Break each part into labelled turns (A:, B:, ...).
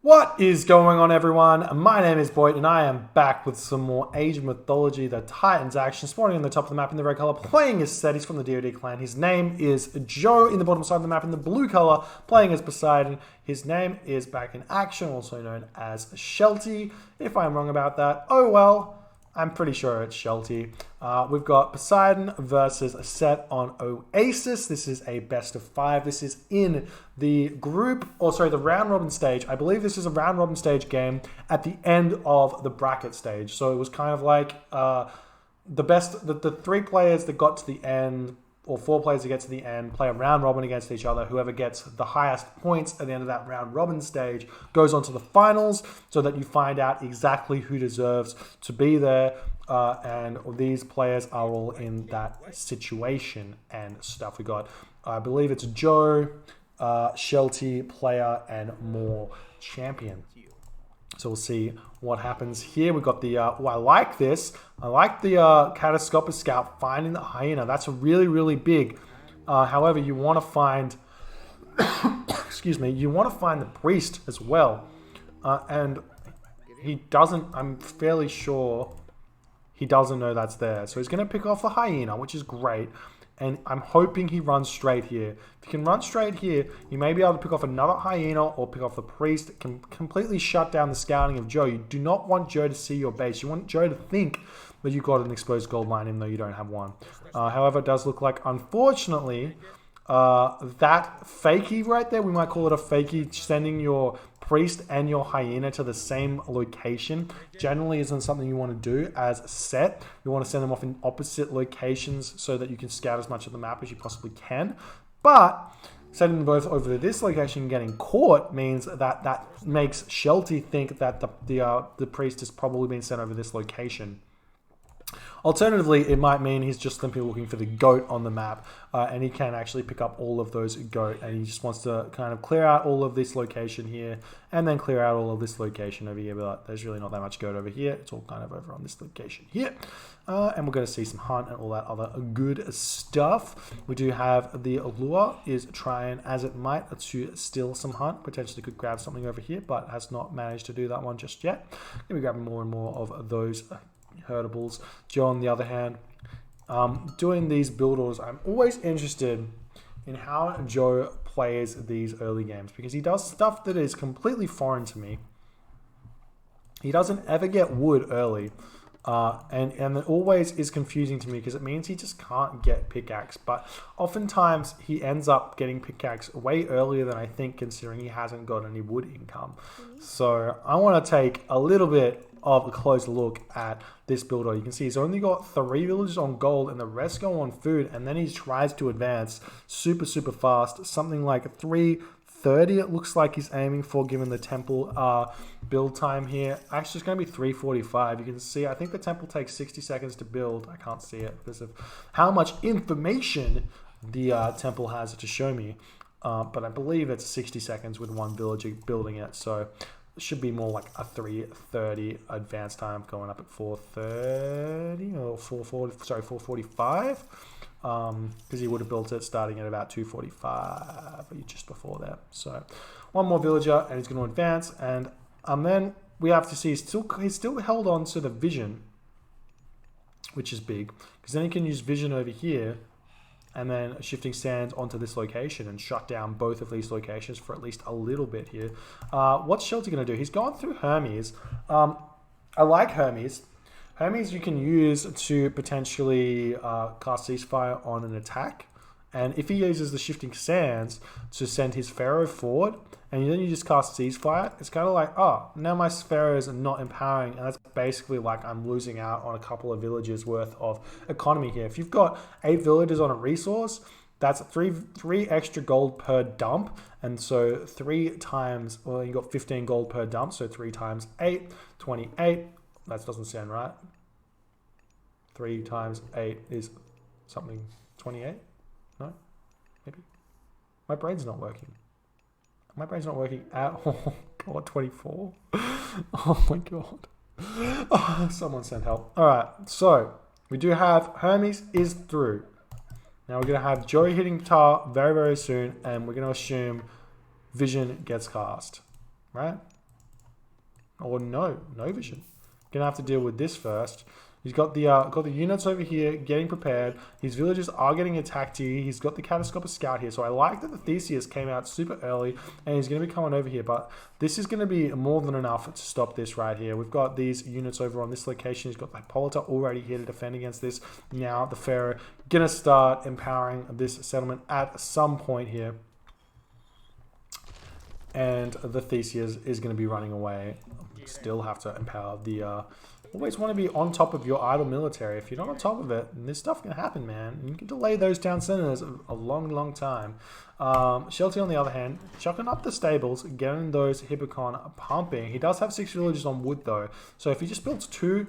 A: What is going on, everyone? My name is Boit, and I am back with some more Age of Mythology, the Titans action, spawning on the top of the map in the red color, playing as Shelty from the DoD clan. His name is Joe in the bottom side of the map in the blue color, playing as Poseidon. His name is back in action, also known as Shelty. If I'm wrong about that, oh well. I'm pretty sure it's Shelty. We've got Poseidon versus Set on Oasis. This is a best of 5. This is in the the round robin stage. I believe this is a round robin stage game at the end of the bracket stage. So it was kind of like the 3 players that got to the end, or 4 players that get to the end, play a round robin against each other. Whoever gets the highest points at the end of that round robin stage goes on to the finals, so that you find out exactly who deserves to be there. And these players are all in that situation and stuff. We got, I believe it's Joe, Shelty, player, and more champion. So we'll see what happens here. We've got the, I like this. I like the Catastrophic Scout finding the hyena. That's really, really big. However, you want to find, excuse me, you want to find the priest as well. And he doesn't, I'm fairly sure he doesn't know that's there. So he's going to pick off the hyena, which is great. And I'm hoping he runs straight here. If he can run straight here, you may be able to pick off another hyena or pick off the priest. It can completely shut down the scouting of Joe. You do not want Joe to see your base. You want Joe to think that you've got an exposed gold mine, even though you don't have one. However, it does look like, unfortunately, that fakie right there, we might call it a fakie, sending your priest and your hyena to the same location generally isn't something you want to do as set. You want to send them off in opposite locations so that you can scout as much of the map as you possibly can. But sending them both over to this location and getting caught means that makes Shelty think that the priest has probably been sent over this location. Alternatively, it might mean he's just simply looking for the goat on the map, and he can actually pick up all of those goat, and he just wants to kind of clear out all of this location here, and then clear out all of this location over here, but there's really not that much goat over here. It's all kind of over on this location here. And we're going to see some hunt and all that other good stuff. We do have the lure is trying as it might to steal some hunt. Potentially could grab something over here, but has not managed to do that one just yet. Going to be grabbing more and more of those herdables. Joe, on the other hand, doing these builders, I'm always interested in how Joe plays these early games, because he does stuff that is completely foreign to me. He doesn't ever get wood early, and it always is confusing to me, because it means he just can't get pickaxe, but oftentimes he ends up getting pickaxe way earlier than I think, considering he hasn't got any wood income. So I want to take a little bit of a close look at this builder. You can see he's only got 3 villages on gold and the rest go on food, and then he tries to advance super fast, something like 3:30 it looks like he's aiming for, given the temple build time here. Actually, it's going to be 3:45. You can see, I think the temple takes 60 seconds to build. I can't see it because of how much information the temple has to show me, but I believe it's 60 seconds with one villager building it, so should be more like a 3:30 advance time, going up at 4:30 or 4:40. Sorry, 4:45. Because he would have built it starting at about 2:45, just before that. So one more villager, and he's going to advance, and then we have to see he's still held on to the vision, which is big, because then he can use vision over here, and then shifting sands onto this location and shut down both of these locations for at least a little bit here. What's Shelty going to do? He's gone through Hermes. I like Hermes. Hermes you can use to potentially cast ceasefire on an attack. And if he uses the shifting sands to send his pharaoh forward, and then you just cast ceasefire, it's kind of like, oh, now my pharaohs are not empowering, and that's basically like I'm losing out on a couple of villages worth of economy here. If you've got 8 villages on a resource, that's three extra gold per dump, and so 3 times, well, you got 15 gold per dump, so 3 times 8, 28. That doesn't sound right. 3 times 8 is something 28. No? Maybe? My brain's not working. My brain's not working at all. God, 24. Oh my God. Oh, someone send help. All right, so we do have Hermes is through. Now we're going to have Joey hitting tar very soon, and we're going to assume Vision gets cast, right? Or no vision. Gonna have to deal with this first. He's got the units over here getting prepared. His villagers are getting attacked here. He's got the Catastrophic Scout here. So I like that the Theseus came out super early and he's going to be coming over here. But this is going to be more than enough to stop this right here. We've got these units over on this location. He's got Hippolyta already here to defend against this. Now the Pharaoh going to start empowering this settlement at some point here. And the Theseus is going to be running away. Still have to empower the... always want to be on top of your idle military. If you're not on top of it, this stuff can happen, man. And you can delay those town centers a long time. Shelty, on the other hand, chucking up the stables, getting those Hippocon pumping. He does have 6 villages on wood, though. So if he just builds two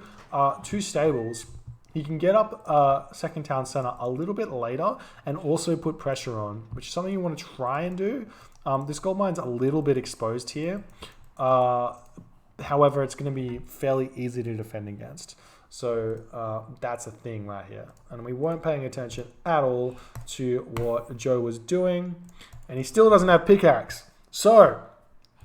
A: stables, he can get up second town center a little bit later and also put pressure on, which is something you want to try and do. This gold mine's a little bit exposed here. However, it's going to be fairly easy to defend against. So that's a thing right here. And we weren't paying attention at all to what Joe was doing. And he still doesn't have pickaxe. So,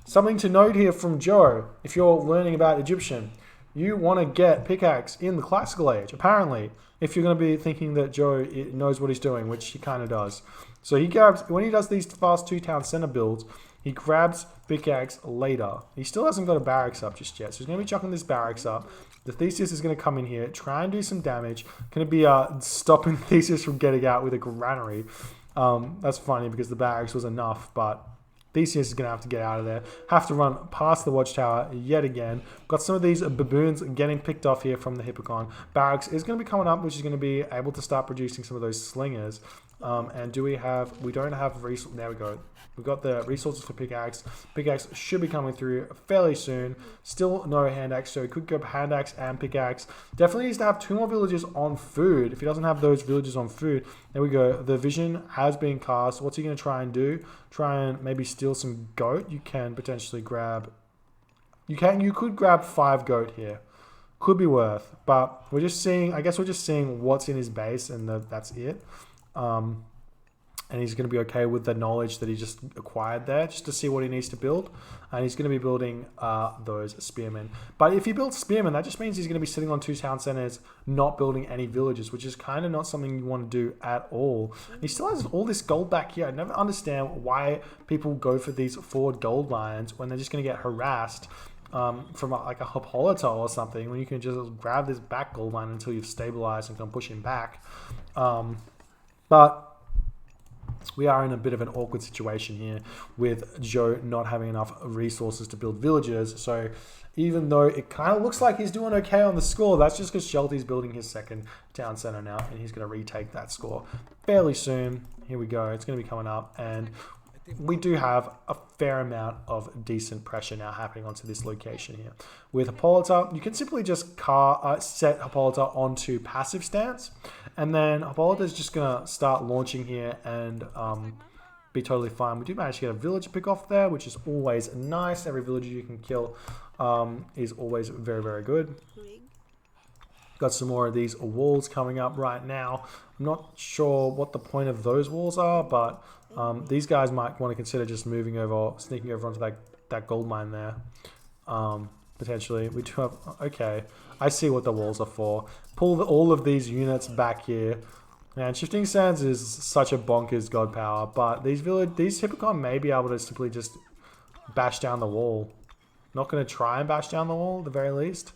A: something to note here from Joe. If you're learning about Egyptian, you want to get pickaxe in the classical age, apparently. If you're going to be thinking that Joe knows what he's doing, which he kind of does. So he grabs, when he does these fast 2-town center builds, he grabs pickaxe later. He still hasn't got a barracks up just yet. So he's going to be chucking this barracks up. The Theseus is going to come in here, try and do some damage. Going to be stopping Theseus from getting out with a granary. That's funny because the barracks was enough, but Theseus is going to have to get out of there. Have to run past the watchtower yet again. Got some of these baboons getting picked off here from the Hippocon. Barracks is going to be coming up, which is going to be able to start producing some of those slingers. And do we have... We don't have... There we go. We've got the resources for pickaxe. Pickaxe should be coming through fairly soon. Still no hand axe, so he could go hand axe and pickaxe. Definitely needs to have 2 more villages on food. If he doesn't have those villages on food, there we go. The vision has been cast. What's he going to try and do? Try and maybe steal some goat. You can potentially grab... You could grab 5 goat here. Could be worth. But we're just seeing... I guess we're just seeing what's in his base, and that's it. And he's going to be okay with the knowledge that he just acquired there, just to see what he needs to build. And he's going to be building those spearmen. But if he builds spearmen, that just means he's going to be sitting on 2 town centers, not building any villages, which is kind of not something you want to do at all. He still has all this gold back here. I never understand why people go for these forward gold lines when they're just going to get harassed from like a Hippolyta or something, when you can just grab this back gold line until you've stabilized and can push him back. But we are in a bit of an awkward situation here with Joe not having enough resources to build villages. So even though it kind of looks like he's doing okay on the score, that's just because Shelty's building his second town center now, and he's going to retake that score fairly soon. Here we go. It's going to be coming up, and we do have a fair amount of decent pressure now happening onto this location here. With Hippolyta, you can simply just set Hippolyta onto passive stance, and then Hippolyta is just going to start launching here and be totally fine. We do manage to get a villager pick off there, which is always nice. Every villager you can kill is always very, very good. Got some more of these walls coming up right now. I'm not sure what the point of those walls are, but these guys might want to consider just moving over, sneaking over onto that gold mine there. Potentially. We do have... Okay, I see what the walls are for. Pull all of these units back here. Man, Shifting Sands is such a bonkers god power, but these Hippocon may be able to simply just bash down the wall. Not going to try and bash down the wall, at the very least.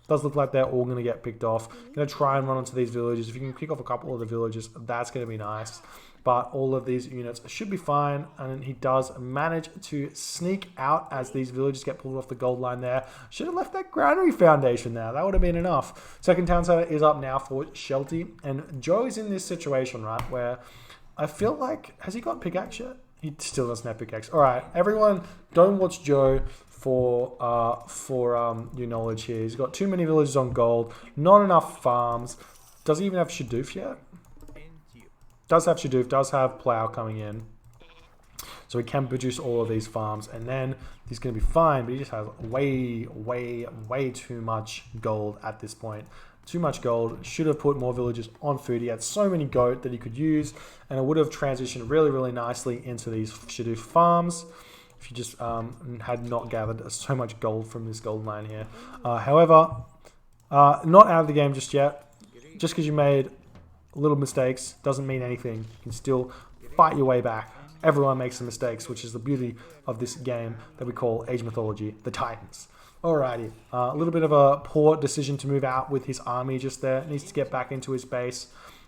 A: Does look like they're all going to get picked off. Going to try and run onto these villages. If you can pick off a couple of the villages, that's going to be nice. But all of these units should be fine. And he does manage to sneak out as these villages get pulled off the gold line there. Should have left that granary foundation there. That would have been enough. Second town center is up now for Shelty. And Joe is in this situation, right, where I feel like... Has he got pickaxe yet? He still doesn't have pickaxe. All right, everyone, don't watch Joe for your knowledge here. He's got too many villages on gold, not enough farms. Does he even have Shadoof yet? Does have Shadoof, does have plow coming in. So he can produce all of these farms, and then he's going to be fine, but he just has way too much gold at this point. Too much gold. Should have put more villages on food. He had so many goat that he could use, and it would have transitioned really, really nicely into these Shadoof farms. if you just had not gathered so much gold from this gold mine here. However, not out of the game just yet. Just because you made little mistakes doesn't mean anything. You can still fight your way back. Everyone makes some mistakes, which is the beauty of this game that we call Age of Mythology, the Titans. Alrighty, a little bit of a poor decision to move out with his army just there. Needs to get back into his base.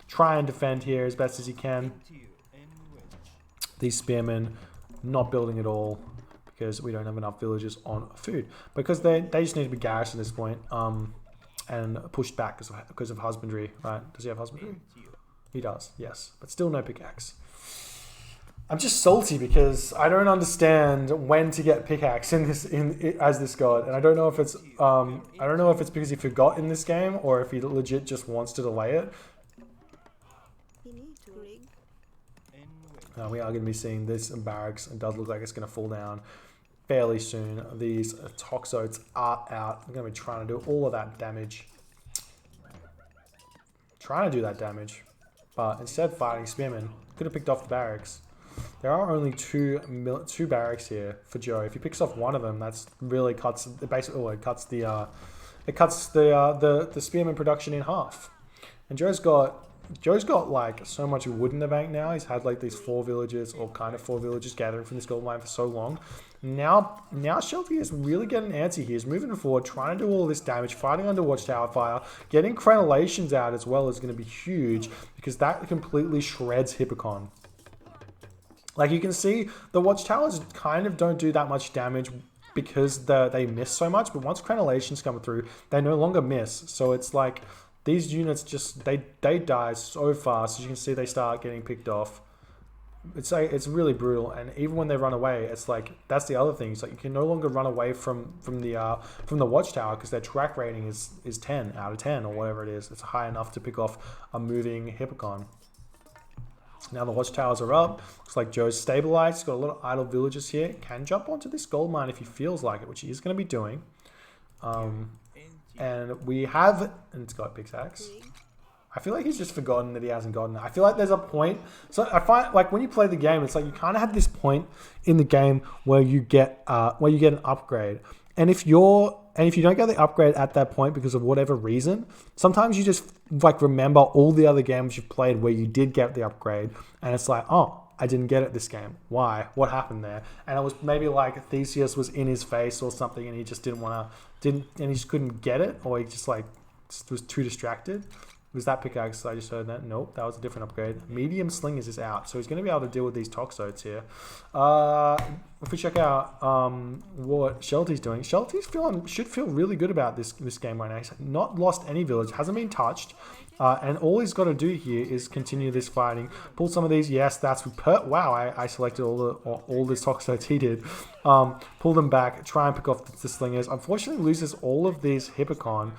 A: Try and defend here as best as he can. These spearmen not building at all because we don't have enough villagers on food. Because they just need to be garrisoned at this point and pushed back because of husbandry, right? Does he have husbandry? He does, yes. But still no pickaxe. I'm just salty because I don't understand when to get pickaxe as this god, and I don't know if it's because he forgot in this game or if he legit just wants to delay it. We are going to be seeing this barracks. It does look like it's going to fall down fairly soon. These toxotes are out. I'm going to be trying to do all of that damage. Trying to do that damage, but instead fighting spearmen. Could have picked off the barracks. There are only two barracks here for Joe. If he picks off one of them, that's really cuts. Basically, it cuts the spearman production in half. And Joe's got like so much wood in the bank now. He's had like these 4 villages, or kind of 4 villages, gathering from this gold mine for so long. Now Shelty is really getting antsy here. He's moving forward, trying to do all this damage, fighting under watchtower fire, getting crenellations out as well is going to be huge because that completely shreds Hippocon. Like you can see, the watchtowers kind of don't do that much damage because they miss so much. But once crenellations come through, they no longer miss. So it's like these units just they die so fast. As you can see, they start getting picked off. It's really brutal. And even when they run away, it's like that's the other thing. It's like you can no longer run away from the watchtower because their track rating is 10 out of 10 or whatever it is. It's high enough to pick off a moving Hippocon. Now the watchtowers are up. Looks like Joe's stabilized. He's got a lot of idle villagers here. Can jump onto this gold mine if he feels like it, which he is going to be doing. And we have... And it's got pickaxe. I feel like he's just forgotten that he hasn't gotten it. I feel like there's a point. So I find like when you play the game, it's like you kind of have this point in the game where you get an upgrade. And if you don't get the upgrade at that point because of whatever reason, sometimes you just like remember all the other games you've played where you did get the upgrade, and it's like, oh, I didn't get it this game. Why? What happened there? And it was maybe like Theseus was in his face or something, and he just and he just couldn't get it, or he just like was too distracted. Was that pickaxe? I just heard that. Nope, that was a different upgrade. Medium slingers is out, so he's going to be able to deal with these toxotes here. If we check out what Shelty's doing, Shelty's should feel really good about this game right now. He's not lost any village, hasn't been touched, and all he's got to do here is continue this fighting. Pull some of these. Yes, that's wow. I selected all the toxotes he did. Pull them back. Try and pick off the slingers. Unfortunately, loses all of these Hippocon.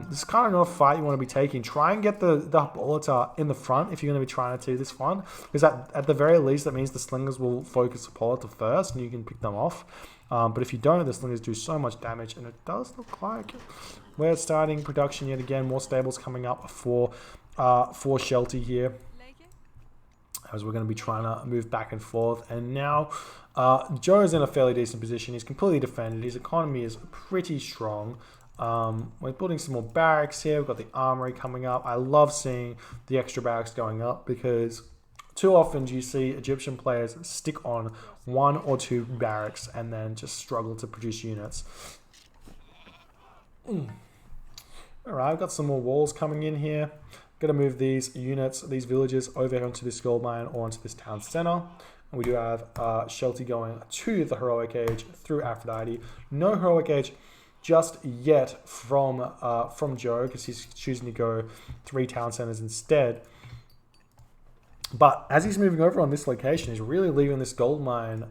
A: This is kind of not a fight you want to be taking. Try and get the Hippolyta in the front if you're going to be trying to do this one. Because at the very least, that means the slingers will focus Hippolyta first and you can pick them off. But if you don't, the slingers do so much damage. And it does look like we're starting production yet again. More stables coming up for Shelty here. As we're going to be trying to move back and forth. And now Joe is in a fairly decent position. He's completely defended. His economy is pretty strong. We're building some more barracks here. We've got the armory coming up. I love seeing the extra barracks going up because too often do you see Egyptian players stick on 1 or 2 barracks and then just struggle to produce units. Alright, I've got some more walls coming in here. Got to move these units, these villages over here onto this gold mine or onto this town center. And we do have Shelty going to the heroic age through Aphrodite. No heroic age just yet from Joe because he's choosing to go 3 town centers instead. But as he's moving over on this location, he's really leaving this gold mine.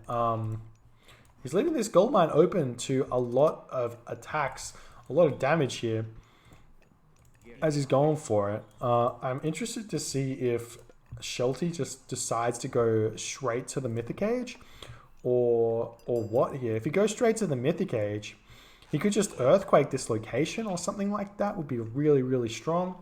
A: He's leaving this gold mine open to a lot of attacks, a lot of damage here. As he's going for it, I'm interested to see if Shelty just decides to go straight to the Mythic Age, or what here. If he goes straight to the Mythic Age, he could just earthquake this location or something like that. Would be really, really strong.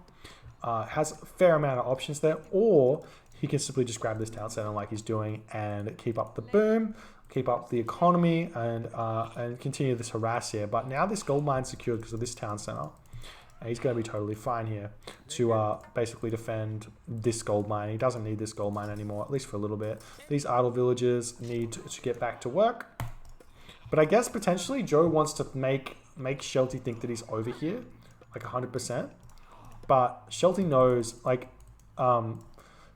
A: Has a fair amount of options there, or he can simply just grab this town center like he's doing and keep up the boom. keep up the economy and continue this harass here. But now this gold mine secured because of this town center. And he's going to be totally fine here to basically defend this gold mine. He doesn't need this gold mine anymore, at least for a little bit. These idle villagers need to get back to work. But I guess potentially Joe wants to make Shelty think that he's over here, like 100%. But Shelty knows, like,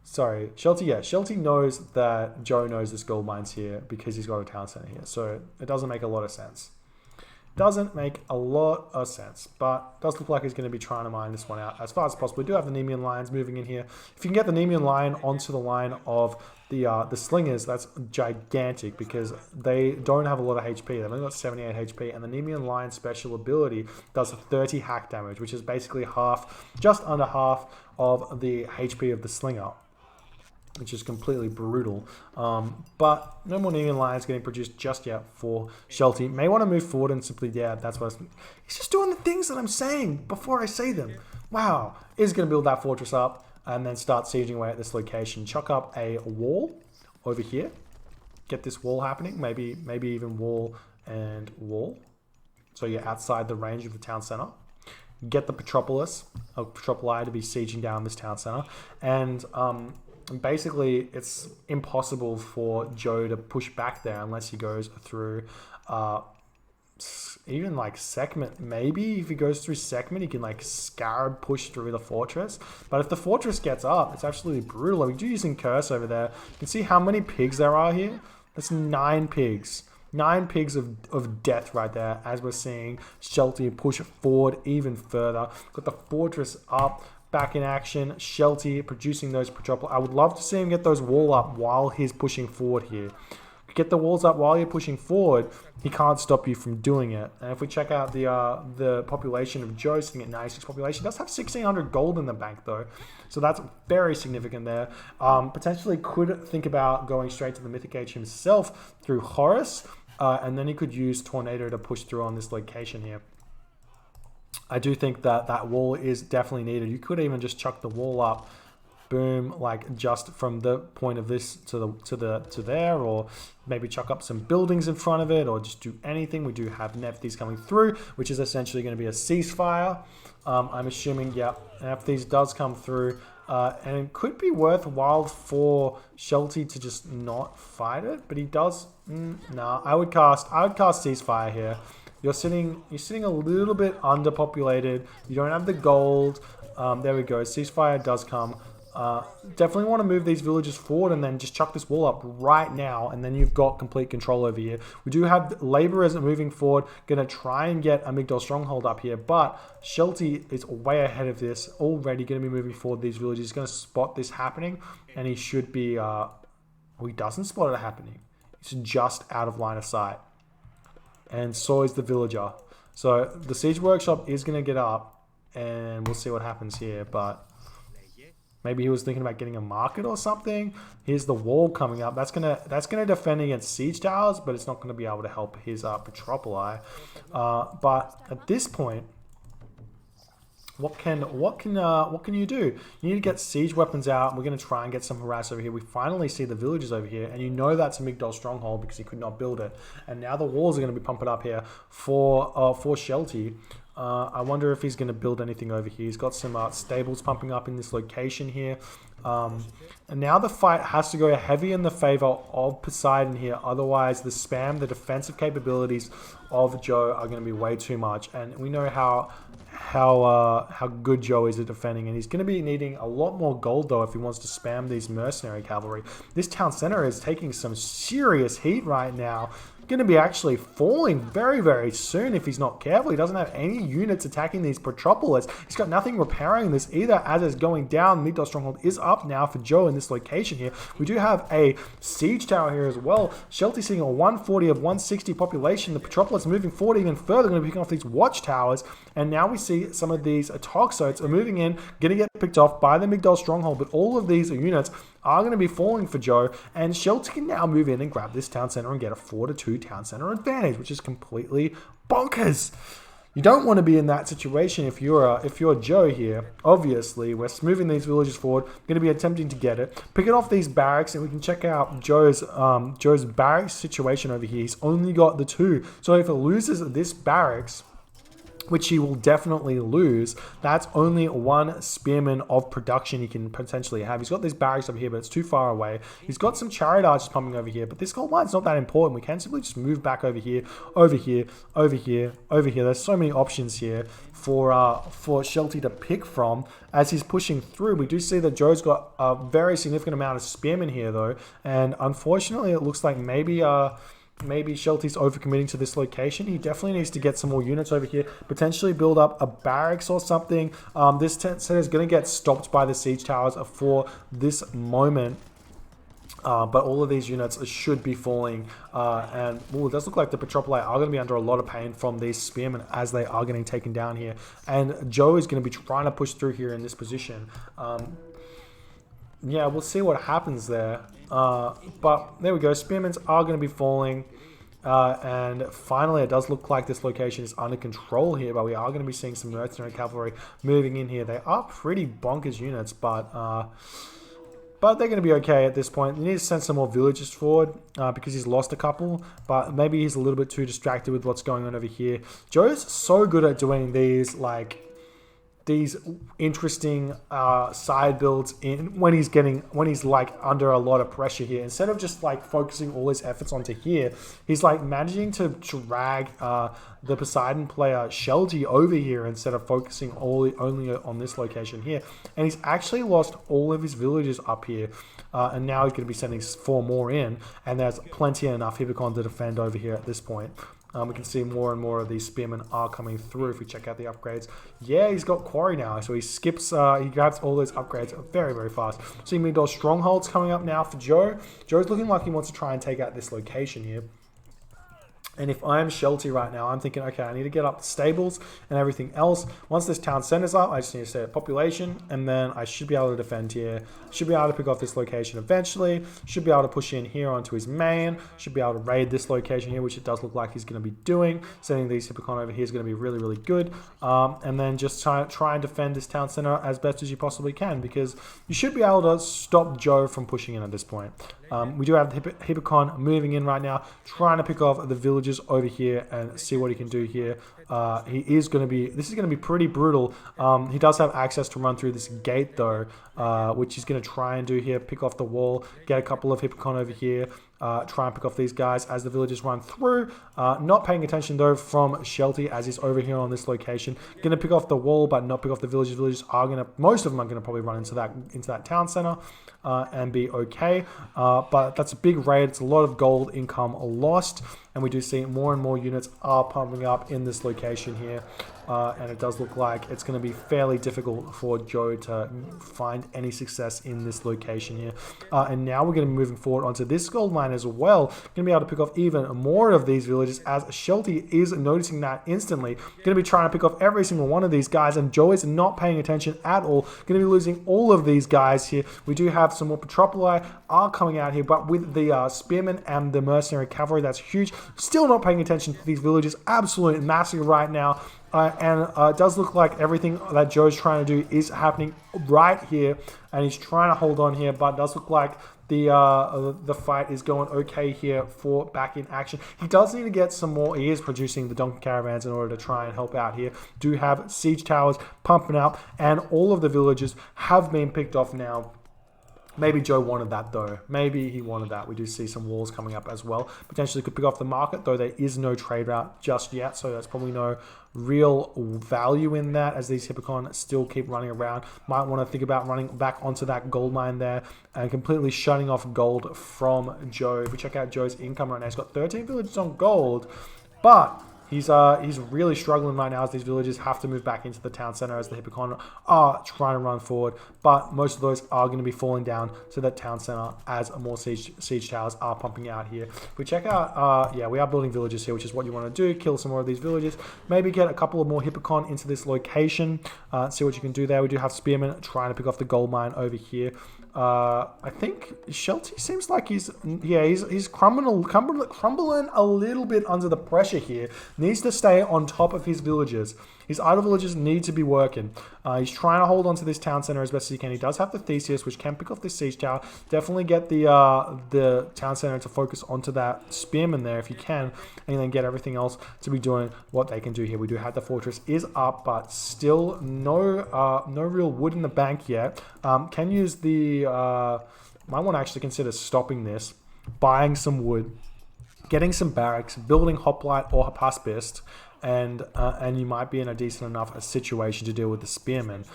A: Shelty knows that Joe knows this gold mine's here because he's got a town center here. So it doesn't make a lot of sense. Doesn't make a lot of sense, but does look like he's going to be trying to mine this one out as far as possible. We do have the Nemean lions moving in here. If you can get the Nemean lion onto the line of the slingers, that's gigantic because they don't have a lot of HP. They've only got 78 HP, and the Nemean lion special ability does 30 hack damage, which is basically half, just under half of the HP of the slinger, which is completely brutal. But no more Nemean lions getting produced just yet for Shelty. May want to move forward and simply, yeah, that's what he's just doing the things that I'm saying before I say them. Wow. Is going to build that fortress up and then start sieging away at this location. Chuck up a wall over here. Get this wall happening. Maybe even wall and wall. So you're outside the range of the town center. Get the Petropoli to be sieging down this town center. And basically, it's impossible for Joe to push back there unless he goes through even like Sekhmet. Maybe if he goes through Sekhmet, he can like Scarab push through the fortress. But if the fortress gets up, it's absolutely brutal. We do using Curse over there. You can see how many pigs there are here. That's 9 pigs. 9 pigs of death right there as we're seeing Shelty push forward even further. Got the fortress up. Back in action, Shelty producing those Petropoli. I would love to see him get those wall up while he's pushing forward here. Get the walls up while you're pushing forward, he can't stop you from doing it. And if we check out the population of Joe, sitting at 96 population, does have 1,600 gold in the bank though. So that's very significant there. Potentially could think about going straight to the Mythic Age himself through Horus, and then he could use Tornado to push through on this location here. I do think that that wall is definitely needed. You could even just chuck the wall up, boom, like just from the point of this to there, or maybe chuck up some buildings in front of it, or just do anything. We do have Nephthys coming through, which is essentially going to be a ceasefire. I'm assuming, yeah, Nephthys does come through, and it could be worthwhile for Shelty to just not fight it, but he does. No, I would cast ceasefire here. You're sitting a little bit underpopulated. You don't have the gold. There we go. Ceasefire does come. Definitely want to move these villages forward and then just chuck this wall up right now, and then you've got complete control over here. We do have laborers moving forward, going to try and get a Migdol stronghold up here, but Shelty is way ahead of this, already going to be moving forward these villages. He's going to spot this happening, and he should be... he doesn't spot it happening. It's just out of line of sight. And so is the villager. So the siege workshop is going to get up, and we'll see what happens here. But maybe he was thinking about getting a market or something. Here's the wall coming up. That's gonna defend against siege towers, but it's not going to be able to help his Petropoli. But at this point, what can you do? You need to get siege weapons out. We're going to try and get some harass over here. We finally see the villagers over here, and you know that's a Migdol stronghold because he could not build it. And now the walls are going to be pumping up here for Shelty. I wonder if he's going to build anything over here. He's got some stables pumping up in this location here. And now the fight has to go heavy in the favor of Poseidon here. Otherwise, the defensive capabilities of Joe are going to be way too much. And we know how good Joe is at defending, and he's going to be needing a lot more gold though if he wants to spam these mercenary cavalry. This town center is taking some serious heat right now. Going to be actually falling very, very soon if he's not careful. He doesn't have any units attacking these Petropolis. He's got nothing repairing this either as it's going down. Migdol stronghold is up now for Joe in this location here. We do have a siege tower here as well. Shelty seeing a 140 of 160 population. The Petropolis moving forward even further, going to be picking off these watchtowers. And now we see some of these Toxotes are moving in, going to get picked off by the Migdol stronghold. But all of these units are going to be falling for Joe, and Shelty can now move in and grab this town center and get a 4-2 town center advantage, which is completely bonkers. You don't want to be in that situation if you're Joe here. Obviously, we're moving these villages forward. Going to be attempting to get it. Picking off these barracks, and we can check out Joe's barracks situation over here. He's only got the 2. So if it loses this barracks, which he will definitely lose, that's only 1 spearman of production he can potentially have. He's got these barracks over here, but it's too far away. He's got some chariot archers pumping over here, but this gold mine's not that important. We can simply just move back over here, over here, over here, over here. There's so many options here for Shelty to pick from as he's pushing through. We do see that Joe's got a very significant amount of spearmen here, though, and unfortunately, it looks like maybe Shelty's overcommitting to this location. He definitely needs to get some more units over here, potentially build up a barracks or something. This tent set is going to get stopped by the siege towers for this moment. But all of these units should be falling, and it does look like the Petropoli are going to be under a lot of pain from these spearmen as they are getting taken down here. And Joe is going to be trying to push through here in this position. Yeah, we'll see what happens there. But there we go. Spearmen are going to be falling. And finally, it does look like this location is under control here, but we are going to be seeing some mercenary cavalry moving in here. They are pretty bonkers units, but they're going to be okay at this point. You need to send some more villagers forward because he's lost a couple, but maybe he's a little bit too distracted with what's going on over here. Joe's so good at doing these interesting side builds when he's like under a lot of pressure here. Instead of just like focusing all his efforts onto here, he's like managing to drag the Poseidon player Shelty over here instead of focusing only on this location here. And he's actually lost all of his villages up here, and now he's going to be sending 4 more in, and there's plenty enough Hippocon to defend over here at this point. We can see more and more of these spearmen are coming through if we check out the upgrades. Yeah, he's got quarry now, so he skips, he grabs all those upgrades very, very fast. So you mean those strongholds coming up now for Joe. Joe's looking like he wants to try and take out this location here. And if I'm Shelty right now, I'm thinking, okay, I need to get up the stables and everything else. Once this town center's up, I just need to set population, and then I should be able to defend here. Should be able to pick off this location eventually. Should be able to push in here onto his main. Should be able to raid this location here, which it does look like he's going to be doing. Sending these Hippocon over here is going to be really, really good. And then just try and defend this town center as best as you possibly can, because you should be able to stop Joe from pushing in at this point. We do have the Hippocon moving in right now, trying to pick off the villages over here and see what he can do here. This is going to be pretty brutal. He does have access to run through this gate though, which he's going to try and do here. Pick off the wall, get a couple of Hippocon over here, try and pick off these guys as the villagers run through. Not paying attention though from Shelty as he's over here on this location. Going to pick off the wall, but not pick off the villagers. Villagers are going to, most of them are going to probably run into that town center and be okay. But that's a big raid. It's a lot of gold income lost, and we do see more and more units are pumping up in this location here. And it does look like it's going to be fairly difficult for Joe to find any success in this location here. And now we're going to be moving forward onto this gold mine as well. Going to be able to pick off even more of these villages as Shelty is noticing that instantly. Going to be trying to pick off every single one of these guys, and Joe is not paying attention at all. Going to be losing all of these guys here. We do have some more Petropoli are coming out here, but with the spearmen and the mercenary cavalry, that's huge. Still not paying attention to these villages. Absolute massacre right now. And it does look like everything that Joe's trying to do is happening right here, and he's trying to hold on here, but it does look like the fight is going okay here for back in action. He does need to get some more. He is producing the donkey caravans in order to try and help out here. Do have siege towers pumping up, and all of the villages have been picked off now. Maybe Joe wanted that though. Maybe he wanted that. We do see some walls coming up as well. Potentially could pick off the market, though there is no trade route just yet, so there's probably no real value in that as these Hippocon still keep running around. Might want to think about running back onto that gold mine there and completely shutting off gold from Joe. If we check out Joe's income right now, he's got 13 villages on gold, but he's really struggling right now as these villages have to move back into the town center as the Hippocon are trying to run forward. But most of those are going to be falling down to that town center as more siege towers are pumping out here. If we check out, yeah, we are building villages here, which is what you want to do. Kill some more of these villages. Maybe get a couple of more Hippocon into this location. See what you can do there. We do have spearmen trying to pick off the gold mine over here. I think Shelty seems like he's crumbling a little bit under the pressure here. Needs to stay on top of his villagers. His idle villagers need to be working. He's trying to hold on to this town center as best as he can. He does have the Theseus, which can pick off this siege tower. Definitely get the town center to focus onto that spearman there if you can, and then get everything else to be doing what they can do here. We do have the fortress is up, but still no real wood in the bank yet. Can use the might want to actually consider stopping this, buying some wood, getting some barracks, building hoplite or hapaspist, and you might be in a decent enough situation to deal with the spearmen.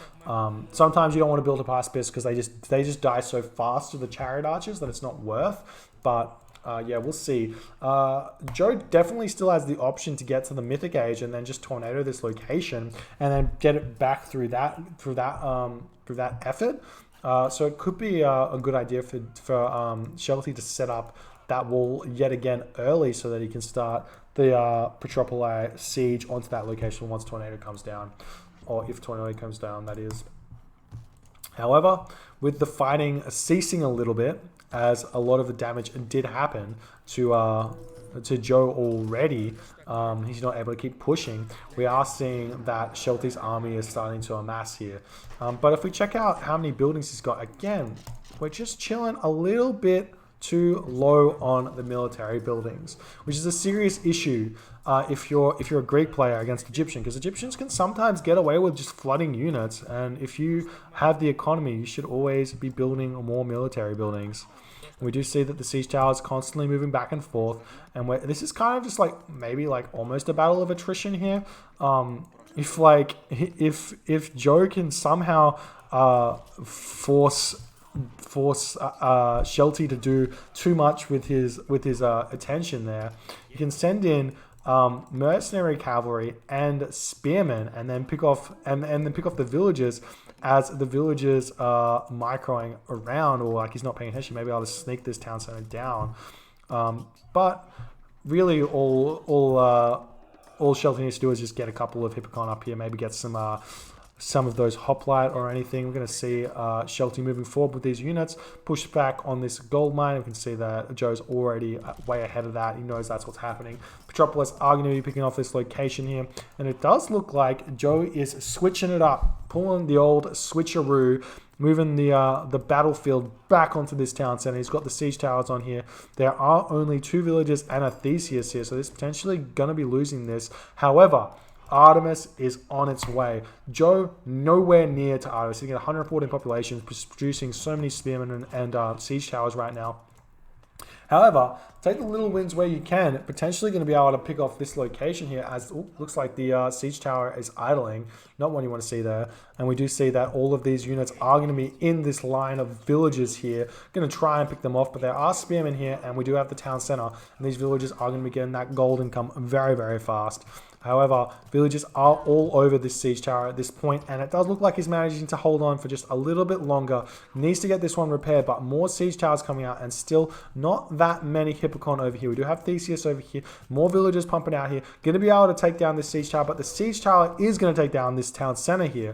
A: Sometimes you don't want to build hapaspist because they just die so fast to the chariot archers that it's not worth. But yeah, we'll see. Joe definitely still has the option to get to the Mythic Age and then just tornado this location and then get it back through that effort. So it could be a good idea for Shelty to set up that wall yet again early so that he can start the Petropoli siege onto that location once Tornado comes down, or if Tornado comes down, that is. However, with the fighting ceasing a little bit, as a lot of the damage did happen to Joe already, he's not able to keep pushing. We are seeing that Shelty's army is starting to amass here. But if we check out how many buildings he's got, again, we're just chilling a little bit too low on the military buildings, which is a serious issue if you're a Greek player against Egyptian, because Egyptians can sometimes get away with just flooding units, and if you have the economy, you should always be building more military buildings. We do see that the siege tower is constantly moving back and forth, and this is kind of just like maybe like almost a battle of attrition here. If Joe can somehow force Shelty to do too much with his attention there, you can send in mercenary cavalry and spearmen, and then pick off the villagers as the villagers are microing around, or like he's not paying attention. Maybe I'll just sneak this town center down. But really, all Shelty needs to do is just get a couple of Hippocon up here, maybe get some of those hoplite or anything. We're going to see Shelty moving forward with these units, push back on this gold mine. We can see that Joe's already way ahead of that. He knows that's what's happening. Petropolis are going to be picking off this location here, and it does look like Joe is switching it up, pulling the old switcheroo, moving the battlefield back onto this town center. He's got the siege towers on here. There are only 2 villages and a Theseus here, so this is potentially going to be losing this. However, Artemis is on its way. Joe nowhere near to Artemis. He's got 114 population, producing so many spearmen and siege towers right now. However, take the little wins where you can. Potentially going to be able to pick off this location here, as looks like the siege tower is idling. Not one you want to see there. And we do see that all of these units are going to be in this line of villages here. Going to try and pick them off, but there are spearmen here, and we do have the town center. And these villages are going to be getting that gold income very, very fast. However, villagers are all over this siege tower at this point, and it does look like he's managing to hold on for just a little bit longer. Needs to get this one repaired, but more siege towers coming out, and still not that many Hippocon over here. We do have Theseus over here, more villagers pumping out here. Going to be able to take down this siege tower, but the siege tower is going to take down this town center here,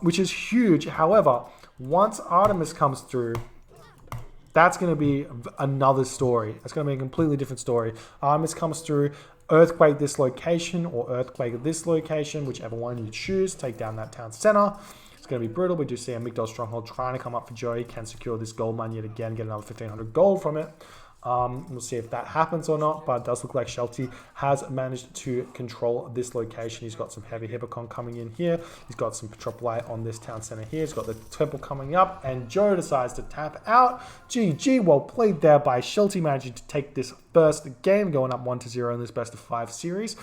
A: which is huge. However, once Artemis comes through, that's going to be another story. It's going to be a completely different story. Artemis comes through, earthquake this location or earthquake this location, whichever one you choose, take down that town center. It's going to be brutal. We do see a Migdol stronghold trying to come up for Joe. He can secure this gold mine yet again, get another 1,500 gold from it. We'll see if that happens or not, but it does look like Shelty has managed to control this location. He's got some heavy Hippocon coming in here. He's got some Petropoli on this town center here. He's got the temple coming up, and Joe decides to tap out. GG, well played there by Shelty, managing to take this first game, going up 1-0 in this best of 5 series.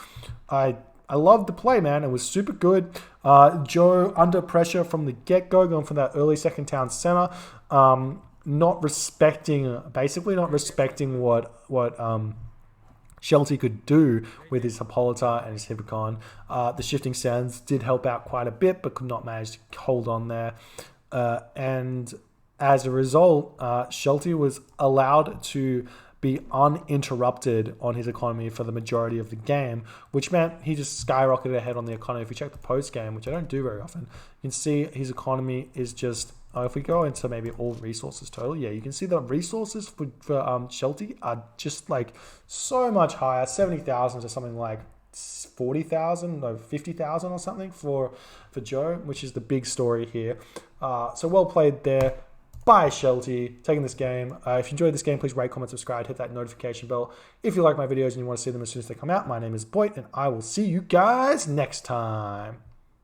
A: I loved the play, man. It was super good. Joe under pressure from the get-go, going for that early second town center. Basically not respecting what Shelty could do with his Hippolyta and his Hippocon. The shifting sands did help out quite a bit, but could not manage to hold on there. And as a result, Shelty was allowed to be uninterrupted on his economy for the majority of the game, which meant he just skyrocketed ahead on the economy. If you check the post game, which I don't do very often, you can see his economy is just If we go into maybe all resources total, yeah, you can see the resources for Shelty are just like so much higher, 70,000 to something like 40,000 or 50,000 or something for Joe, which is the big story here. So well played there by Shelty, taking this game. If you enjoyed this game, please rate, comment, subscribe, hit that notification bell. If you like my videos and you want to see them as soon as they come out, my name is Boit, and I will see you guys next time.